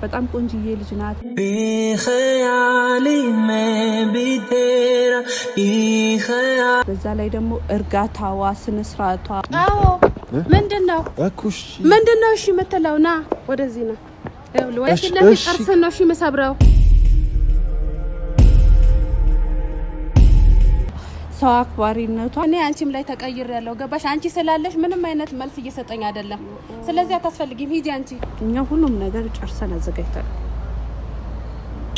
በጣም ቆንጆዬ ልጅ ናት በዛ ላይ ደግሞ እርጋታዋ ስነ ስርዓቷ አዎ ምንድነው እሺ መተላውና ወደዚህ ነው ወይስ ለምን ቀርሰን ነው እሺ መሰብረው ሰው አክባሪነቷ እኔ አንቺም ላይ ተቀይር ያለው ገባሽ አንቺ ስላለሽ ምንም አይነት መልስ እየሰጠኝ አይደለም ስለዚህ አታስፈልጊም ሂጂ አንቺ እኛ ሁሉም ነገር ጨርሰን አዘጋጅተናል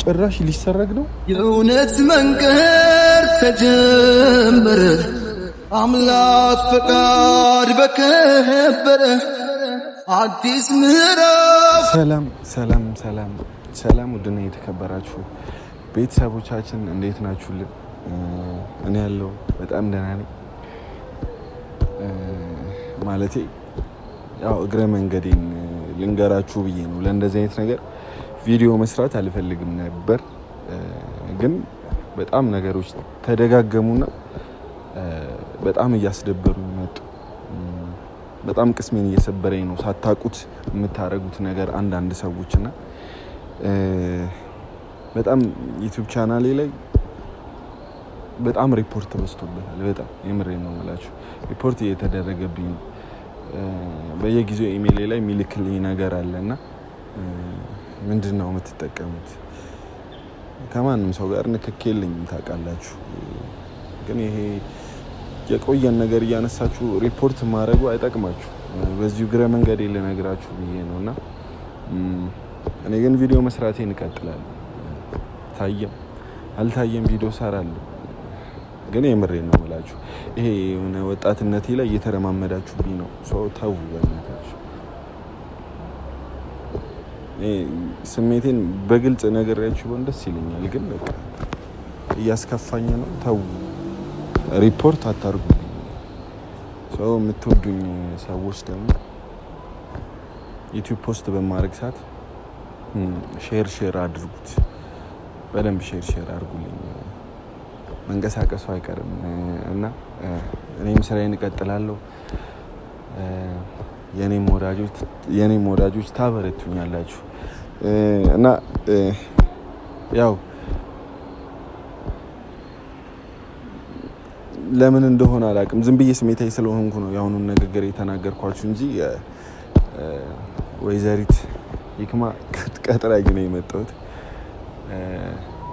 ጭራሽ ሊሰረግ ነው የእውነት መንገድ ተጀመረ አምላክ ፈቃድ በከበረ አዲስ ምዕራፍ ሰላም ውድና የተከበራችሁ ቤተሰቦቻችን እንዴት ናችሁልን እኔ ያለው በጣም ደህና ነኝ ማለቴ ያው እግረ መንገዴን ልንገራችሁ ብዬ ነው ለእንደዚህ አይነት ነገር ቪዲዮ መስራት አልፈልግም ነበር ግን በጣም ነገሮች ተደጋገሙና በጣም እያስደበሩኝ መጡ በጣም ቅስሜን እየሰበረኝ ነው ሳታቁት የምታረጉት ነገር አንዳንድ ሰዎችና በጣም ዩቲዩብ ቻናሌ ላይ በጣም ሪፖርት በዝቶበታል በጣም የምሬን ነው የምላችሁ ሪፖርት እየተደረገብኝ ነው በየጊዜው ኢሜል ላይ የሚልክልኝ ነገር አለና ምንድነው የምትጠቀሙት ከማንም ሰው ጋር ንክኬልኝ ታውቃላችሁ ግን ይሄ የቆየን ነገር እያነሳችሁ ሪፖርት ማድረጉ አይጠቅማችሁ በዚሁ ግረ መንገድ ልነግራችሁ ብዬ ነውና እኔ ግን ቪዲዮ መስራቴን እቀጥላለሁ ታየም አልታየም ቪዲዮ ሰራለሁ ግን የምሬን ነው የምላችሁ ይሄ የሆነ ወጣትነቴ ላይ እየተረማመዳችሁብኝ ነው ሰው ተው በእናታችሁ ስሜቴን በግልጽ ነገራችሁ ቢሆን ደስ ይለኛል ግን በቃ እያስከፋኝ ነው ተው ሪፖርት አታርጉ ሰው የምትወዱኝ ሰዎች ደግሞ ዩቲዩብ ፖስት በማድረግ ሰዓት ሼር አድርጉት በደንብ ሼር አድርጉልኝ መንቀሳቀሱ አይቀርም እና እኔም ስራዬን እቀጥላለሁ የኔም ወዳጆች ታበረቱኛላችሁ እና ያው ለምን እንደሆነ አላውቅም ዝም ብዬ ስሜታዊ ስለሆንኩ ነው ያሁኑን ንግግር የተናገርኳችሁ እንጂ ወይዘሪት ይክማ ቀጥራኝ ነው የመጣሁት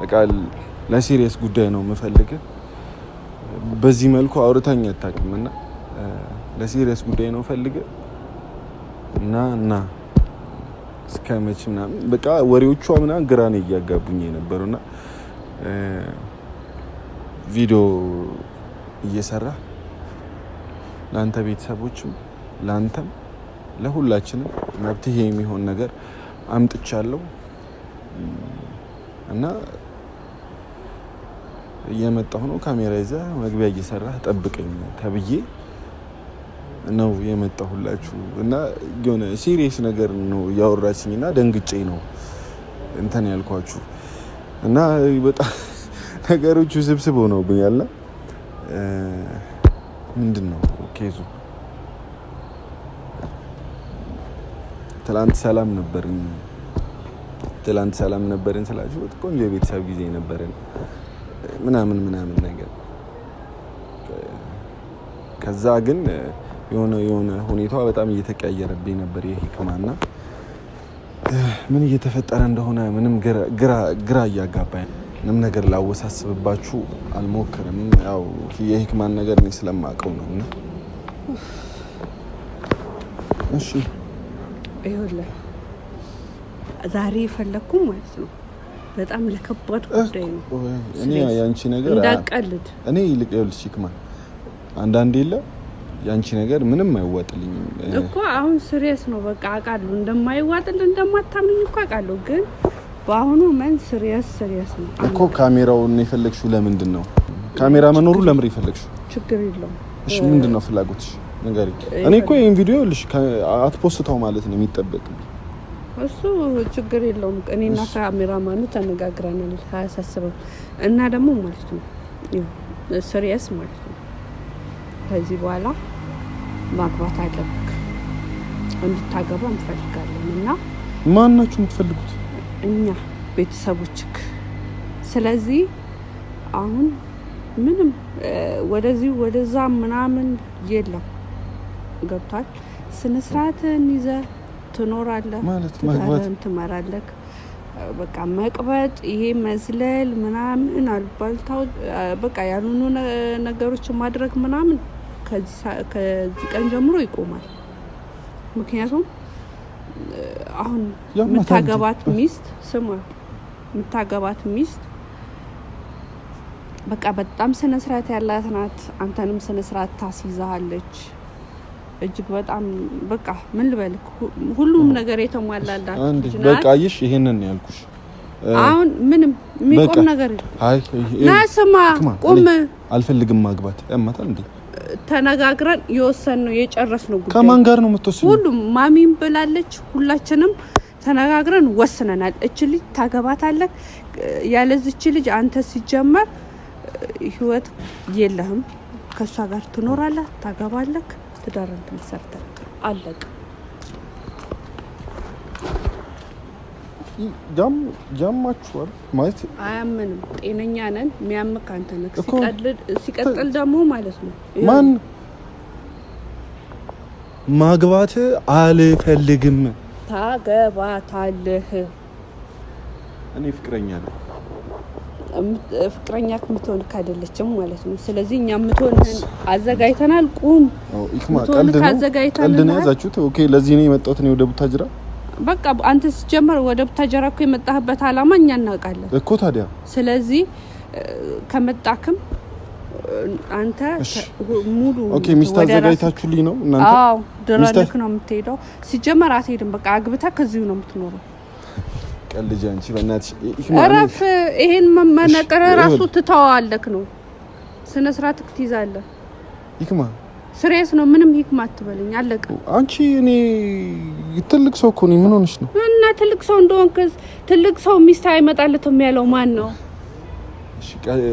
በቃ ለሲሪየስ ጉዳይ ነው የምፈልግ በዚህ መልኩ አውርታኝ አታውቅምና ለሲሪየስ ጉዳይ ነው ፈልግ እና እስከመቼ ምናምን በቃ ወሬዎቿ ምናምን ግራ ነው እያጋቡኝ የነበሩና ቪዲዮ እየሰራ ላንተ ቤተሰቦችም ላንተም ለሁላችንም መብትሄ የሚሆን ነገር አምጥቻለሁ እና እየመጣሁ ነው ካሜራ ይዘህ መግቢያ እየሰራህ ጠብቀኝ ተብዬ ነው የመጣሁላችሁ እና የሆነ ሲሪየስ ነገር ነው ያወራችኝና ደንግጬ ነው እንትን ያልኳችሁ እና በጣም ነገሮቹ ስብስብ ሆነውብኛልና ምንድነው ኬዙ ትላንት ሰላም ነበርን ስላችሁ ቆንጆ የቤተሰብ ጊዜ ነበርን ምናምን ነገር ከዛ ግን የሆነ ሁኔታዋ በጣም እየተቀያየረብኝ ነበር የሂክማና ምን እየተፈጠረ እንደሆነ ምንም ግራ እያጋባኝ ምንም ነገር ላወሳስብባችሁ አልሞክርም ያው የሂክማን ነገር እኔ ስለማውቀው ነውና እሺ ይኸውልህ ዛሬ ፈለኩም ማለት ነው በጣም ለከባድ ጉዳይ ነው እኔ ያንቺ ነገር እንዳቀልድ እኔ ይልቀልሽ ሂክማ አንዳንዴ የለ ያንቺ ነገር ምንም አይዋጥልኝም እኮ አሁን ሲሪየስ ነው በቃ አቃሉ እንደማይዋጥል እንደማታምኝ እኮ አቃሉ ግን በአሁኑ ምን ሲሪየስ ነው እኮ ካሜራውን የፈለግሽው ለምንድን ነው ካሜራ መኖሩ ለምን ይፈልግሽው ችግር የለውም እሺ ምንድነው ፍላጎትሽ ንገሪ እኔ እኮ ይሄን ቪዲዮ ልሽ አትፖስተው ማለት ነው የሚጠበቅብኝ እሱ ችግር የለውም እኔና ካሜራማኑ ተነጋግረናል ሳያሳስበው እና ደግሞ ማለት ነው ሲሪየስ ማለት ነው ከዚህ በኋላ ማግባት አለብክ እንድታገባ እንፈልጋለን እና ማን ናችሁ የምትፈልጉት እኛ ቤተሰቦችክ ስለዚህ አሁን ምንም ወደዚህ ወደዛ ምናምን የለም ገብቷል ስነ ስርዓትን ይዘህ ትኖራለህ ማለት ማግባት ትመራለህ በቃ መቅበጥ ይሄ መዝለል ምናምን አልባልታው በቃ ያሉኑ ነገሮች ማድረግ ምናምን ከዚህ ቀን ጀምሮ ይቆማል ምክንያቱም አሁን ምታገባት ሚስት በቃ በጣም ስነ ስርዓት ያላት ናት አንተንም ስነ ስርዓት ታስይዛለች እጅግ በጣም በቃ ምን ልበልክ ሁሉም ነገር የተሟላላት በቃ አይሽ ይሄንን ያልኩሽ አሁን ምንም የሚቆም ነገር አይ ናስማ ቆም አልፈልግም ማግባት ያማታል እንዴ ተነጋግረን የወሰንነው የጨረስነው ጉዳይ ከማን ጋር ነው የምትወስነው ሁሉም ማሚም ብላለች ሁላችንም ተነጋግረን ወስነናል እቺ ልጅ ታገባታለህ ያለዚች ልጅ አንተ ሲጀመር ህይወት የለህም ከሷ ጋር ትኖራለህ ታገባለህ ትዳርን ትመሰርተህ አለቀ ጃማችኋል ማለት አያምንም ጤነኛ ነን የሚያምክ አንተ ነህ ሲቀጥል ደግሞ ማለት ነው ማን ማግባት አልፈልግም ታገባታለህ እኔ ፍቅረኛ ነኝ ፍቅረኛ ከምትሆን ካደለችም ማለት ነው ስለዚህ እኛ ምትሆንን አዘጋጅተናል ቁም ምትሆን ካዘጋጅተናል ቀልድ ነው ያዛችሁት ኦኬ ለዚህ ነው የመጣሁት ነው ወደ ቡታጅራ በቃ አንተ ሲጀመር ወደ ቡታጅራ እኮ የመጣህበት አላማ እኛ እናውቃለን እኮ ታዲያ ስለዚህ ከመጣክም አንተ ሙሉ ኦኬ ሚስት አዘጋጅታችሁልኝ ነው እናንተ አዎ ድረልክ ነው የምትሄደው ሲጀመር አትሄድም በቃ አግብታ ከዚሁ ነው የምትኖረው ቀልጅ አንቺ በእናትሽ አረፍ ይሄን መመነቀረ ራሱ ትተዋለክ ነው ስነ ስርዓት ትይዛለህ ይክማ ስሬስ ነው ምንም ሂክማ አትበለኝ አለቀ አንቺ እኔ ትልቅ ሰው እኮ ነኝ ምን ሆነሽ ነው እና ትልቅ ሰው እንደሆንክስ ትልቅ ሰው ሚስት አይመጣለትም ያለው ማን ነው እሺ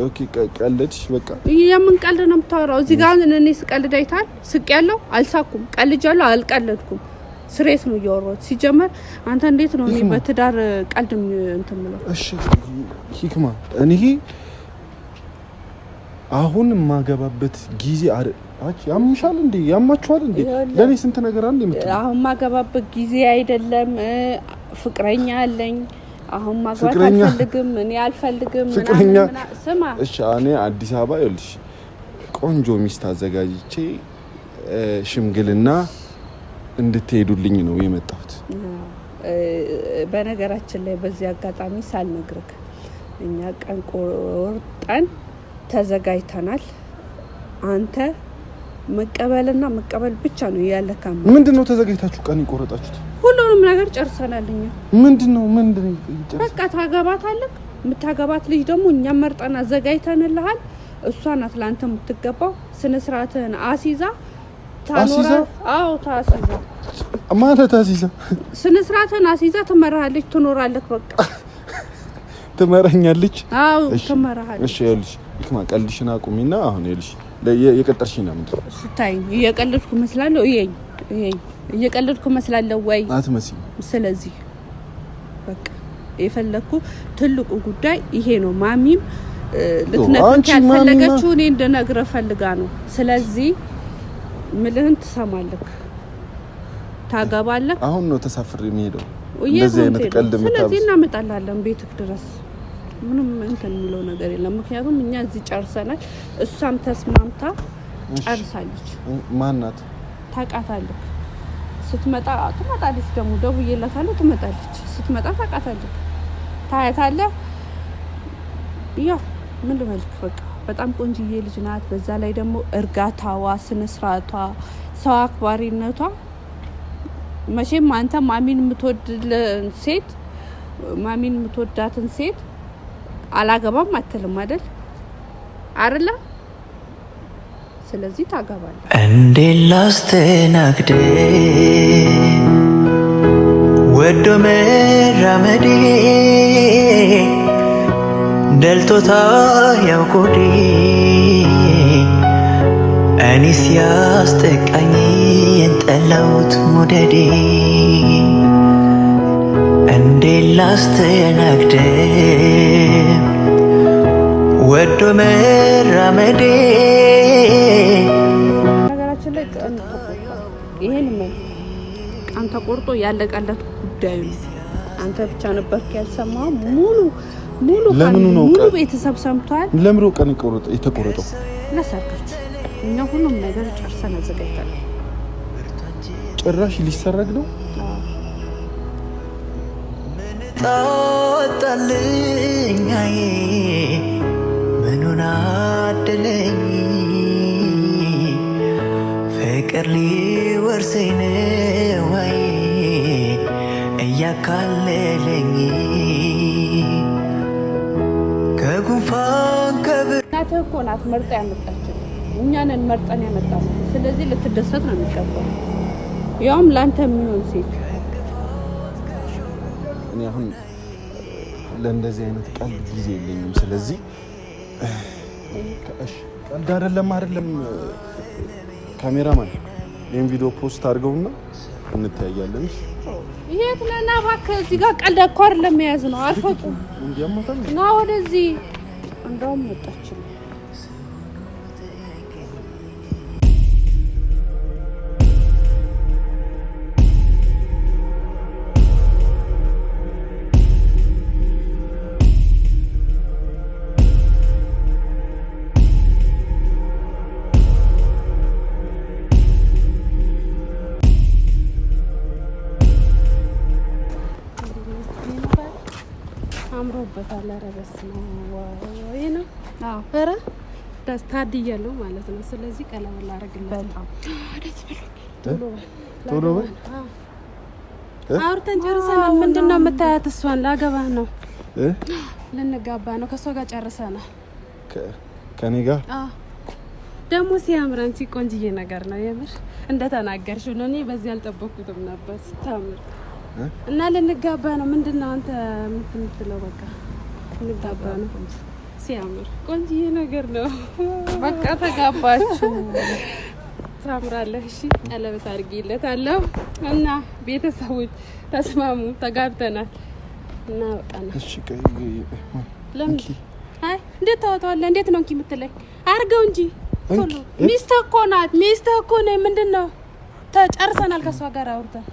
ኦኬ ቀልድሽ በቃ የምን ቀልድ ነው የምታወራው እዚህ ጋር እኔ ስቀልድ አይታል ስቅ ያለው አልሳኩም ቀልጃለሁ አልቀለድኩም ስሬስ ነው ያወራው ሲጀመር አንተ እንዴት ነው እኔ በትዳር ቀልድ እንትን ምለው እሺ ሂክማ እኔ አሁን ማገባበት ጊዜ አጭ ያምሻል እንዴ ያማችኋል እንዴ ለኔ ስንት ነገር አለ የምትል አሁን ማገባበት ጊዜ አይደለም ፍቅረኛ አለኝ አሁን ማግባት አልፈልግም እኔ አልፈልግም ምናምን ስማ እሺ እኔ አዲስ አበባ ይልሽ ቆንጆ ሚስት አዘጋጅቼ ሽምግልና እንድትሄዱልኝ ነው የመጣሁት በነገራችን ላይ በዚህ አጋጣሚ ሳልነግርክ እኛ ቀን ቆርጠን ተዘጋጅተናል አንተ መቀበልና መቀበል ብቻ ነው ያለካም ምንድነው ተዘጋጅታችሁ ቀን ይቆረጣችሁት ሁሉንም ነገር ጨርሰናልኛ ምንድነው በቃ ታገባታለህ የምታገባት ልጅ ደግሞ እኛ መርጠና አዘጋጅተንልሃል እሷ ናት ላንተ የምትገባው ስነ ስርዓትን አሲዛ ታኖራ አው ታሲዛ ማለት አሲዛ ስነ ስርዓትን አሲዛ ትመራለች ትኖራለች በቃ ትመራኛለች አው ትመራለች እሺ ይልሽ ይክማ ቀልድሽና ቁሚና አሁን ይልሽ የቀጠርሽና ምንድነው ስታይ እየቀለድኩ መስላለሁ ይሄኝ እየቀለድኩ መስላለሁ ወይ አትመስይ ስለዚህ በቃ የፈለኩ ትልቁ ጉዳይ ይሄ ነው ማሚም ልትነግረኝ ያልፈለገችው እኔ እንደነግረህ ፈልጋ ነው ስለዚህ ምልህን ትሰማለህ ታገባለህ አሁን ነው ተሳፍሬ የሚሄደው እንደዚህ አይነት ቀልድ መታበስ ስለዚህ እናመጣላለን ቤትክ ድረስ ምንም እንትን የሚለው ነገር የለም ምክንያቱም እኛ እዚህ ጨርሰናል እሷም ተስማምታ ጨርሳለች ማናት ታቃታለህ ስትመጣ ትመጣለች ደግሞ ደውዬላታለሁ ትመጣለች ስትመጣ ታቃታለህ ታያታለህ ያው ምን ልበልክ በቃ በጣም ቆንጆዬ ልጅ ናት በዛ ላይ ደግሞ እርጋታዋ ስነ ስርዓቷ ሰው አክባሪነቷ መቼም አንተ ማሚን የምትወዳትን ሴት አላገባም አትልም አይደል ስለዚህ ታገባለህ እንዴ ላስተናግድ ወዶ መራመዴ ደልቶታ ያውቆዴ እኔ ሲያስጠቃኝ እንጠላውት ሞደዴ እንዴ እንዴት ላስተናግድ ወዶ መራመዴ ነገራችን ላይ ይሄን ቀን ተቆርጦ ያለቀለት ጉዳይ ነው። አንተ ብቻ ነበርክ ያልሰማው። ሙሉ ቤተሰብ ሰምቷል። ለምሮ ቀን የተቆረጠው ለሰርጋች እኛ ሁሉም ነገር ጨርሰን አዘጋጅተናል። ጭራሽ ሊሰረግ ነው። ታወጣልኛዬ ምኑን አደለኝ ፍቅር ሊወርሰኝ ነው ወይ እያካለለኝ ከጉንፋን እናትህ እኮ ናት መርጣ ያመጣችን፣ እኛንን መርጠን ያመጣን። ስለዚህ ልትደሰት ነው የሚገባው፣ ያውም ላንተ የሚሆን ሴት። እኔ አሁን ለእንደዚህ አይነት ቀልድ ጊዜ የለኝም። ስለዚህ እሺ ቀልድ አይደለም ካሜራማን ይሄን ቪዲዮ ፖስት አድርገውና እንታያለን። የት ነና እባክህ? እዚህ ጋር ቀልድ እኮ አይደለም መያዝ ነው። አልፈጡ ና ወደዚህ። እንደውም መጣችን አምሮበታል። ኧረ በስመ አብ ወይ ነው። አዎ ኧረ ታድያለሁ ማለት ነው። ስለዚህ ቀለበት ላደርግለት ነው። ቶሎ በል። አውርተን ጨርሰናል። ምንድነው የምታያት? እሷን ላገባህ ነው፣ ልንጋባ ነው። ከሷ ጋር ጨርሰናል። ከኔ ጋር ደግሞ ሲያምር፣ አንቺ ቆንጅዬ ነገር ነው የምር እንደተናገርሽው ነው። እኔ በዚህ አልጠበኩትም ነበር ስታምር እና ልንጋባ ነው። ምንድነው አንተ የምትለው? በቃ ልንጋባ ነው። ሲያምር ቆንጆ ነገር ነው። በቃ ተጋባችሁ። ታምራለህ። እሺ ቀለበት አድርጌለታለሁ እና ቤተሰቦች ተስማሙ፣ ተጋብተናል እና በቃ ነው። እሺ ቀይ ለምን አይ እንዴት ታወጣዋለህ? እንዴት ነው እንኪ የምትለኝ? አርገው እንጂ ቶሎ። ሚስትህ እኮ ናት፣ ሚስትህ እኮ ነው። ምንድነው? ተጨርሰናል ከሷ ጋር አውርተን።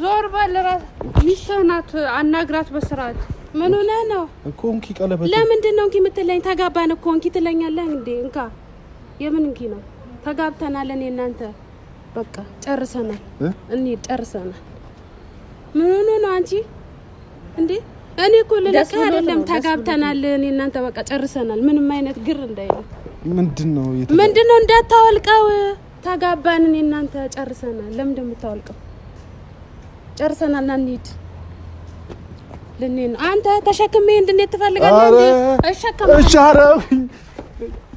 ዞር በል። እራስ ሚስትህ ናት፣ አናግራት በስርዓት። ምን ሆነህ ነው እኮ እንኪ ቀለበት? ለምንድን ነው እንኪ የምትለኝ? ተጋባን እኮ እንኪ ትለኛለህ እንዴ? እንካ የምን እንኪ ነው? ተጋብተናል እኔ እናንተ በቃ ጨርሰናል። እንሂድ ጨርሰናል። ምን ሆነ ነው አንቺ እንዴ? እኔ እኮ ልለካ አይደለም ተጋብተናል እኔ እናንተ በቃ ጨርሰናል። ምንም አይነት ግር እንዳይል። ምንድነው እንዳታወልቀው? ተጋባን እኔ እናንተ ጨርሰናል። ለምን እንደምታወልቀው? ጨርሰናል። እንሂድ ልንሄድ ነው። አንተ ተሸክሜ እንድንሄድ ትፈልጋለህ እንዴ? እሸከማለሁ።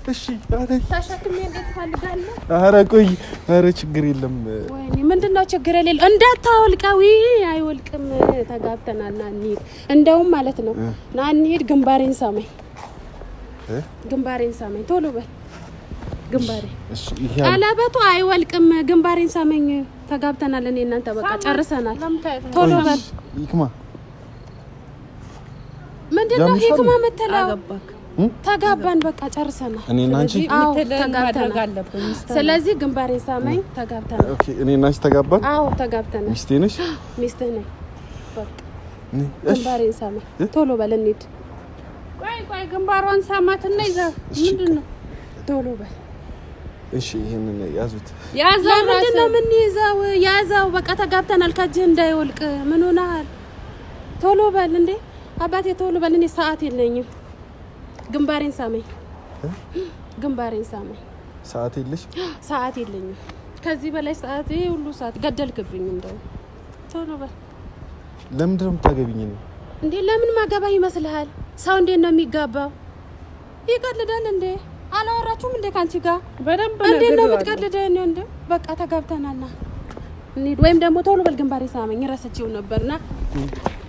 እሺ እሺ ተሸክሜ እንዴት ትፈልጋለህ? ኧረ ቆይ፣ ኧረ ችግር የለም። ወይኔ ምንድነው ችግር የሌለው? እንዳታወልቀው። አይወልቅም። ተጋብተናል ና እንሂድ። እንደውም ማለት ነው ና እንሂድ። ግንባሬን ሳመኝ፣ ግንባሬን ሳመኝ። ቶሎ በል ግንባሬ። እሺ ቀለበቱ አይወልቅም። ግንባሬን ሳመኝ። ተጋብተናል እኔ እናንተ በቃ ጨርሰናል። ቶሎ በል ይክማ። ምንድነው ይክማ የምትለው? ተጋባን በቃ ጨርሰናል። እኔ እና አንቺ ተጋብተናል። ስለዚህ ግንባሬን ሳመኝ። ተጋብተናል። ኦኬ እኔ እና አንቺ ተጋባን? አዎ ተጋብተናል። ሚስቴ ነሽ? ሚስትህ ነኝ። በቃ ግንባሬን ሳመኝ። ቶሎ በል እንሂድ። ቆይ ግንባሯን ሳማትና ይዛ ምንድነው? ቶሎ በል እሺ ይሄንን ያዙት። ያዛው ምንድነው? ምን ይዛው? ያዛው በቃ ተጋብተናል። ከእጅህ እንዳይወልቅ። ምን ሆነሃል? ቶሎ በል እንዴ አባቴ ቶሎ በል። እኔ ሰዓት የለኝም። ግንባሬን ሳመኝ፣ ግንባሬን ሳመኝ። ሰዓት የለሽ? ሰዓት የለኝም። ከዚህ በላይ ሰዓት ይሄ ሁሉ ሰዓት ገደልክብኝ። እንደው ቶሎ በል። ለምንድን ነው የምታገቢኝ ነው እንዴ? ለምን ማገባ ይመስልሃል? ሰው እንዴት ነው የሚጋባው? ይቀልዳል እንዴ? አላወራችሁም እንዴ ካንቺ ጋር? በደንብ እንዴት ነው የምትቀልደኝ እንዴ? በቃ ተጋብተናልና እንሂድ። ወይም ደግሞ ቶሎ በል ግንባሬን ሳመኝ። ረስቼው ነበርና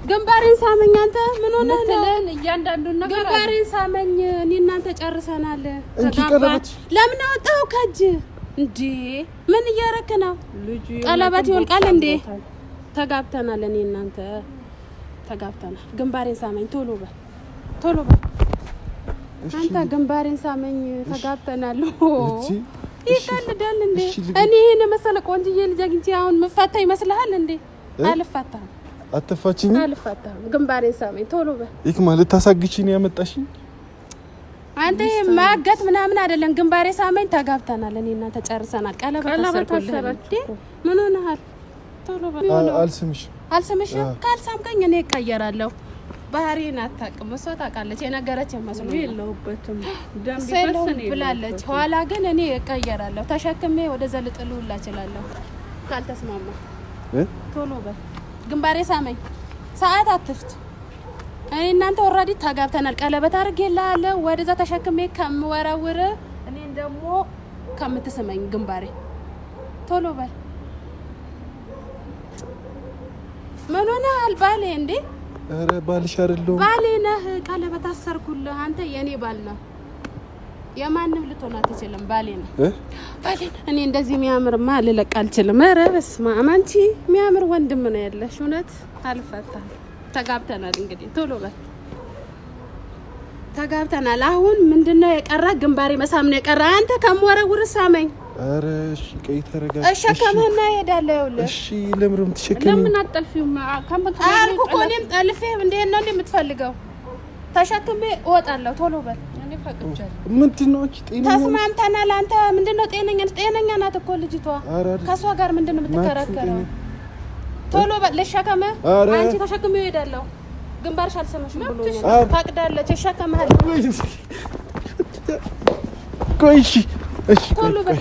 ግንባሬን ሳመኝ። አንተ ምን ሆነህ ነው? እያንዳንዱን ነገር ግንባሬን ሳመኝ። እኔ እናንተ ጨርሰናል። ተጋባን። ለምን አወጣው ከእጅ እንዴ? ምን እያረክ ነው? ቀለበት ይወልቃል እንዴ? ተጋብተናል እኔ እናንተ ተጋብተናል። ግንባሬን ሳመኝ ቶሎ በል አንተ ግንባሬን ሳመኝ ተጋብተናል። ይቀልዳል እንዴ? እኔ ይሄን መሰለ ቆንጅዬ ልጅ አግኝቼ አሁን መፋታ ይመስልሃል እንዴ? አልፋታም። አትፋችኝ? አልፋታም። ግንባሬን ሳመኝ ቶሎ በል። ይክ ማለት ታሳግቺኝ ያመጣሽኝ አንተ ማገት ምናምን አይደለም። ግንባሬ ሳመኝ ተጋብተናል። እኔ እና ተጨርሰናል። ቀለበት አሰርኩልህ። ምን ሆነሃል? ቶሎ በል። አልስምሽም። ካልሳምከኝ እኔ እቀየራለሁ። ባህሪን አታውቅም። እሷ ታውቃለች። የነገረችኝ መስሎ የለውበትም ደምቢበስን ብላለች። ኋላ ግን እኔ እቀየራለሁ። ተሸክሜ ወደ ዘልጥልውላ እችላለሁ ካልተስማማ። ቶሎ በል። ግንባሬ ሳመኝ። ሰዓት አትፍት። እኔ እናንተ ኦልሬዲ ተጋብተናል። ቀለበት አድርጌልሃለሁ። ወደዛ ተሸክሜ ከምወረውር እኔን ደግሞ ከምትስመኝ ግንባሬ ቶሎ በል። ምን ሆነሃል? ባሌ እንዴ? ኧረ ባልሽ አይደለሁም። ባሌ ነህ። ቀለበት አሰርኩልህ። አንተ የኔ ባል ነህ። የማንም ልትሆን አትችልም። ባሌ ነህ። ባሌ እኔ እንደዚህ የሚያምርማ ልለቅ አልችልም። ኧረ በስመ አብ አንቺ የሚያምር ወንድም ነው ያለሽ። እውነት አልፈታም። ተጋብተናል። እንግዲህ ቶሎ በል። ተጋብተናል። አሁን ምንድነው የቀረ? ግንባሬ መሳም ነው የቀረ። አንተ ከምወረውር ሳመኝ። ኧረ እሺ ቀይ ተረጋጋ። እሸከምህና እሄዳለሁ። ይኸውልህ እሺ ለምንም ትሸከሚ። ለምን አጠልፊውም? አልኩ እኮ እኔም ጠልፌህ እንዴት ነው የምትፈልገው? ተሸክሜ እወጣለሁ። ቶሎ በል። እኔ ፈቅጃለሁ። ምንድነው አንቺ ጤነኛ? ተስማምተናል። አንተ ምንድነው ጤነኛ ናት እኮ ልጅቷ። ከሷ ጋር ምንድነው የምትከራከረው? ቶሎ በል። ልሸከምህ? አንቺ ተሸክሜ እሄዳለሁ። ግንባርሽ አልሰማሽም ብሎኛል። ፈቅዳለች። እሸከምሃለሁ። ቆይ እሺ ቶሎ በል።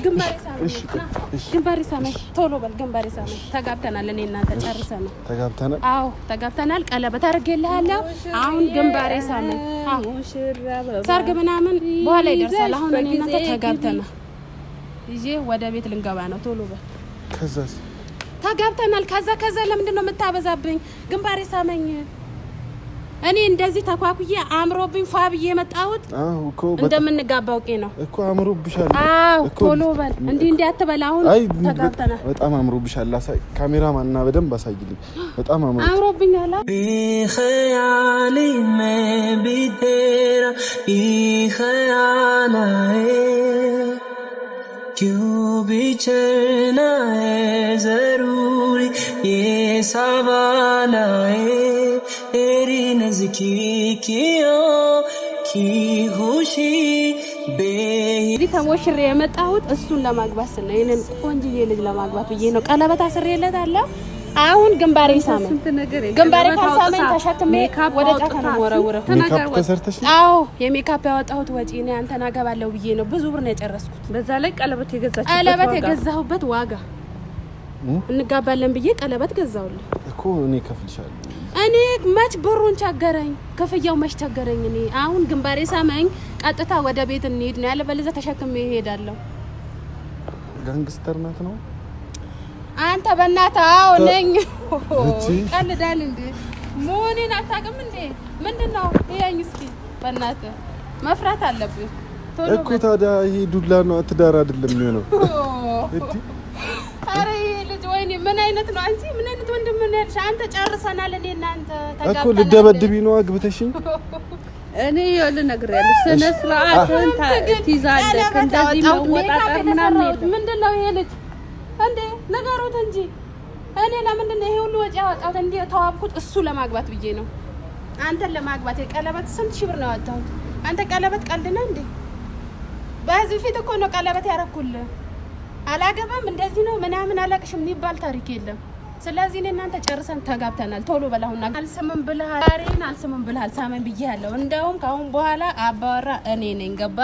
ግንባሬ ሳመኝ። ቶሎ በል። ግንባሬ ሳመኝ። ተጋብተናል። እኔ እናንተ ጨርሰናል። ተጋብተናል? አዎ ተጋብተናል። ቀለበት አድርጌልሃለሁ። አሁን ግንባሬ ሳመኝ። ሰርግ ምናምን በኋላ ይደርሳል። አሁን እኔ እናንተ ተጋብተናል። ይዤ ወደ ቤት ልንገባ ነው። ቶሎ በል። ከዛስ? ተጋብተናል። ከዛ ለምንድን ነው የምታበዛብኝ? ግንባሬ ሳመኝ። እኔ እንደዚህ ተኳኩዬ አምሮብኝ ፋብዬ የመጣሁት እኮ እንደምንጋባ አውቄ ነው እኮ። አምሮብሻል። ቶሎ በል። እንዲህ አትበል። አሁን ተጋብተናል። በጣም አምሮብሻል። አሳይ ካሜራማን እና በደንብ አሳይልኝ። በጣም አምሮብኛል። ቢኸያሊ ሜ ቢቴራ ቢኸያላዬ क्यों बिछड़ना है जरूरी ये सवाल है तेरी नज़दीकियों की खुशी እዚህ ተሞሽሬ የመጣሁት እሱን ለማግባት ነው። የኔን ቆንጅዬ ልጅ ለማግባት ብዬ ነው። ቀለበት አስሬለታለሁ። አሁን ግንባሬ ሳመኝ። ግንባሬ ካሳመኝ ተሸክሜ ወደ ጫካ ነው ወረውረው። ሜካፕ ተሰርተሽ? አዎ የሜካፕ ያወጣሁት ወጪ ነው። አንተን አገባለሁ ብዬ ነው። ብዙ ብር ነው የጨረስኩት። በዛ ላይ ቀለበት የገዛሁበት ዋጋ እንጋባለን ብዬ ቀለበት ገዛውልኝ እኮ። እኔ ከፍልሻለሁ። እኔ መች ብሩን ቸገረኝ፣ ክፍያው መች ቸገረኝ። እኔ አሁን ግንባሬ ሳመኝ። ቀጥታ ወደ ቤት እንሂድ ነው ያለ። በለዛ ተሸክሜ እሄዳለሁ። ጋንግስተር ናት ነው አንተ በእናትህ? አዎ ነኝ። ቀልዳል እንዴ? ሞኔን አታውቅም እንዴ? ምንድነው? ይሄኝ እስኪ በእናትህ መፍራት አለብኝ እኮ። ታዲያ ይሄ ዱላ ነው፣ ትዳር አይደለም የሚሆነው። አረ ይሄ ልጅ ወይኔ ምን አይነት ነው? አንቺ ምን አይነት ወንድም ነው ያልሽ? አንተ ጨርሰናል። እኔ እናንተ ተጋብተናል እኮ። ልደበድቢ ነው አግብተሽኝ? እኔ ልነግርህ ስነ ስርዓትን ትይዛለህ። እንደዚህ መወጣጣር ምናምን የለም። ምንድነው ይሄ ልጅ እንዴ? ነገሩት እንጂ እኔ ለምንድን ነው ይሄ ሁሉ ወጪ ያወጣሁት? እንዴ ተዋብኩት እሱ ለማግባት ብዬ ነው። አንተን ለማግባት የቀለበት ስንት ሺህ ብር ነው ያወጣሁት? አንተ ቀለበት ቀልድ ነው እንዴ? በዚህ ፊት እኮ ነው ቀለበት ያረኩልህ። አላገባም እንደዚህ ነው ምናምን አላቅሽም የሚባል ታሪክ የለም። ስለዚህ እኔ እናንተ ጨርሰን ተጋብተናል። ቶሎ በላሁና አልስምም ብለሃል። ዛሬን አልስምም ብለሃል። ሳመን ብዬሃለሁ። እንደውም ካሁን በኋላ አባወራ እኔ ነኝ። ገባ?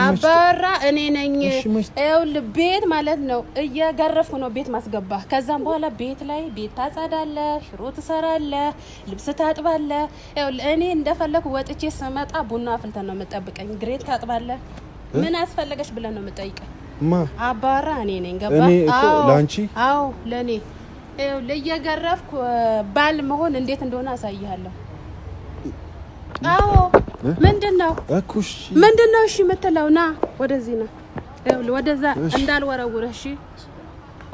አባወራ እኔ ነኝ። ይኸውልህ ቤት ማለት ነው እየገረፍኩ ነው ቤት ማስገባ። ከዛም በኋላ ቤት ላይ ቤት ታጸዳለህ፣ ሽሮ ትሰራለህ፣ ልብስ ታጥባለህ። ይኸውልህ እኔ እንደፈለኩ ወጥቼ ስመጣ ቡና አፍልተን ነው የምጠብቀኝ። ግሬት ታጥባለህ። ምን አስፈለገሽ ብለን ነው የምጠይቀኝ። አባወራ እኔ ነኝ። ገባ? እኮ ላንቺ? አዎ ለኔ። ይኸውልህ እየገረፍኩ ባል መሆን እንዴት እንደሆነ አሳይሃለሁ። አዎ ምንድነው? እሺ የምትለው? ና ወደዚህ ና። ይኸውልህ ወደዛ እንዳልወረውርህ። እሺ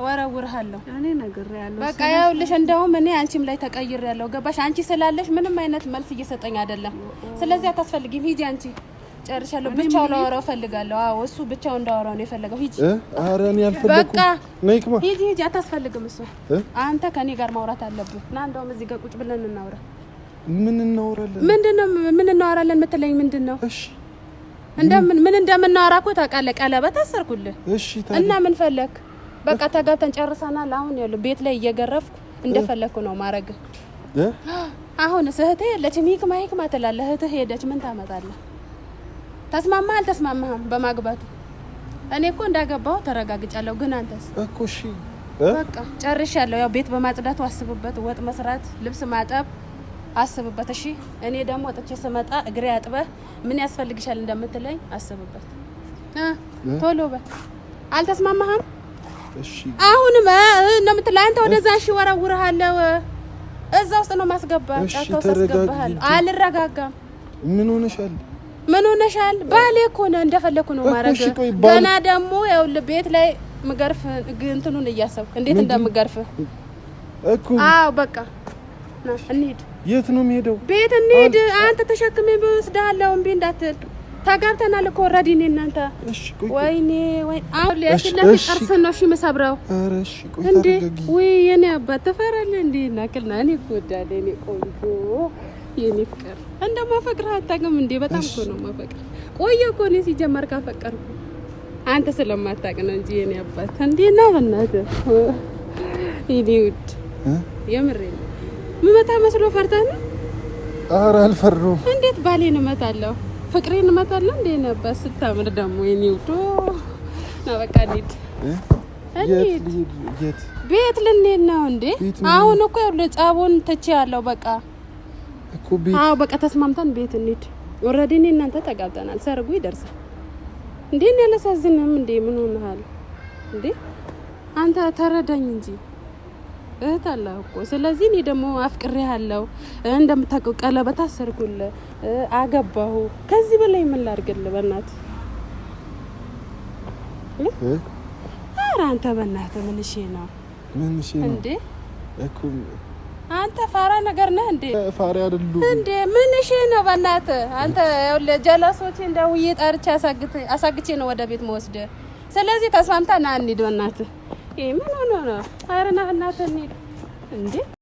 ወረውርሃለሁ። እኔ ነግሬያለሁ። በቃ ያውልሽ እንደውም እኔ አንቺም ላይ ተቀይሬያለሁ። ገባሽ? አንቺ ስላለሽ ምንም አይነት መልስ እየሰጠኝ አይደለም። ስለዚህ አታስፈልጊም። ሂጂ አንቺ። ጨርሻለሁ። ብቻው ላወራው ፈልጋለሁ። አዎ እሱ ብቻው እንዳወራው ነው የፈለገው። ሂጂ። ኧረ እኔ አልፈለኩም። በቃ ነይክማ። ሂጂ ሂጂ። አታስፈልግም እሱ። አንተ ከኔ ጋር ማውራት አለብህ። ና እንደውም እዚህ ጋር ቁጭ ብለን እናውራ። ምን እናወራለን? ምንድነው ምን እናወራለን የምትለኝ ምንድነው? እሺ ምን እንደምናወራ እኮ ታውቃለህ። ቀለበት አሰርኩልህ። እሺ ታዲያ እና ምን ፈለክ? በቃ ተጋብተን ጨርሰናል። አሁን ያለው ቤት ላይ እየገረፍኩ እንደፈለኩ ነው ማረግ። አሁን እህቴ የለችም። ይክማ ትላለህ። እህትህ ሄደች። ምን ታመጣለህ? ተስማማህ አልተስማማህም በማግባቱ? እኔ እኮ እንዳገባው ተረጋግጫለሁ። ግን አንተስ? እኮ እሺ በቃ ጨርሻለሁ። ያው ቤት በማጽዳቱ አስብበት፣ ወጥ መስራት፣ ልብስ ማጠብ አስብበት። እሺ እኔ ደግሞ ወጥቼ ስመጣ እግሬ አጥበህ ምን ያስፈልግሻል እንደምትለኝ አስብበት። ቶሎ በል። አልተስማማህም? እሺ አሁንም እንደምትለኝ አንተ ወደዛ እሺ ወራውርሃለሁ። እዛ ውስጥ ነው ማስገባት። ጫካ ውስጥ አስገባሃለሁ። አልረጋጋም። ምን ሆነሻል? ምን ሆነሻል? ባሌ እኮ ነው እንደፈለኩ ነው ማረግ። ገና ደግሞ ያው ቤት ላይ ምገርፍ እንትኑን እያሰብክ እንዴት እንደምገርፍ እኮ። አዎ በቃ ና እንሂድ። የት ነው የምሄደው? ቤት እንሂድ። አንተ ተሸክሜ ብወስድሃለሁ። እምቢ እንዳትል። ተጋብተናል እኮ ኦልሬዲ እኔ እናንተ። እሺ ቆይ ወይኔ አሁን ለሽለፊ ጥርስ ነው እሺ መሰብረው። ኧረ እሺ ቆይ እንዴ ታረጋጊ። ወይ የኔ አባት ተፈራለህ እንዴ? ናክልና እኔ እኮ ወዳለሁ እኔ ቆንጆ የኔ ፍቅር እንደማፈቅርህ አታውቅም እንዴ? በጣም እኮ ነው ማፈቅር። ቆየሁ እኮ እኔ ሲጀመር ካፈቀርኩ አንተ ስለማታውቅ ነው እንጂ የኔ አባት። እንዴ ነው በእናትህ የኔ ውድ የምሬን ምመታ መስሎ ፈርተህ ነው? ኧረ አልፈራሁም። እንዴት ባሌን እመታለሁ? ፍቅሬን እመታለሁ እንዴ? ነበር ስታምር ደግሞ የኔ ውድ ነው። በቃ እንሂድ እንሂድ። የት ቤት ልንሄድ ነው እንዴ? አሁን እኮ ጸቡን ትቼያለሁ በቃ እኮ ቤት። አዎ በቃ ተስማምተን ቤት እንሂድ። ኦልሬዲ እኔ እናንተ ተጋብተናል። ሰርጉ ይደርሳል እንዴ? እኔ አላሳዝንም እንዴ? ምን ሆነሃል እንዴ? አንተ ተረዳኝ እንጂ እህት አለህ እኮ። ስለዚህ እኔ ደግሞ አፍቅሬሃለሁ። እንደምታውቀው ቀለበት አሰርኩልህ፣ አገባሁ። ከዚህ በላይ ምን ላድርግልህ? በእናትህ ኧረ አንተ በእናትህ ምን እሺ ነው እንዴ? እኮ አንተ ፋራ ነገር ነህ እንዴ? ፋራ አይደሉም እንዴ? ምን እሺ ነው በእናትህ አንተ። ያው ጀላሶቼ እንደውዬ ጠርቼ አሳግቼ ነው ወደ ቤት መወስደ። ስለዚህ ተስማምታ ና እንሂድ በእናትህ። ምን ሆነ ነው? ኧረ ና በእናትህ እንሂድ እንዴ